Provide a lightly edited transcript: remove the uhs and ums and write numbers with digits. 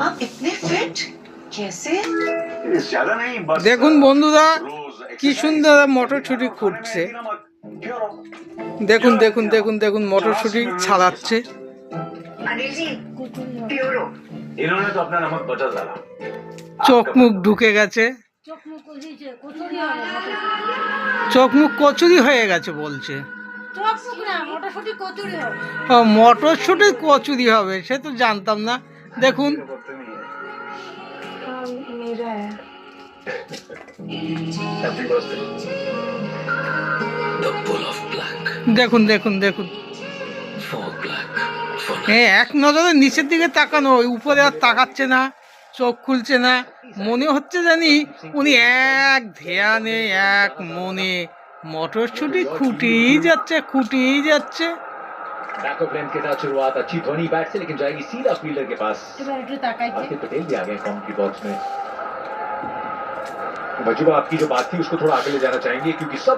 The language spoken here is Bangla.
आप इतने फिट कैसे? ज्यादा नहीं बस দেখুন বন্ধুরা रोज কি সুন্দর মটরশুঁটি ফুটছে। দেখুন দেখুন দেখুন দেখুন মটরশুঁটি ছাড়াচ্ছে। अनिल जी प्योरो इन्होंने तो अपना नमक बचा डाला। চোখ মুখ ঢুকে গেছে, চোখ মুখ কচুরি হয়ে গেছে বলছে। ও মটরশুঁটি কচুরি হবে সে তো জানতাম না। দেখুন मेरा है দেখুন দেখুন দেখুন এক নজরে নিচের দিকে তাকানো, উপরে আর তাকাচ্ছে না, চোখ খুলছে না। মনে হচ্ছে জানি উনি এক ধ্যানে এক মনে মটরশুঁটি খুঁটিই যাচ্ছে খুঁটিই যাচ্ছে। बैकअप लेंथ के साथ शुरुआत अच्छी धोनी बैट से लेकिन जाएगी सीधा फील्डर के पास। हार्दिक पटेल भी आ गए काउंट्री बॉक्स में। भजूबा आपकी जो बात थी उसको थोड़ा आगे ले जाना चाहेंगे क्योंकि सब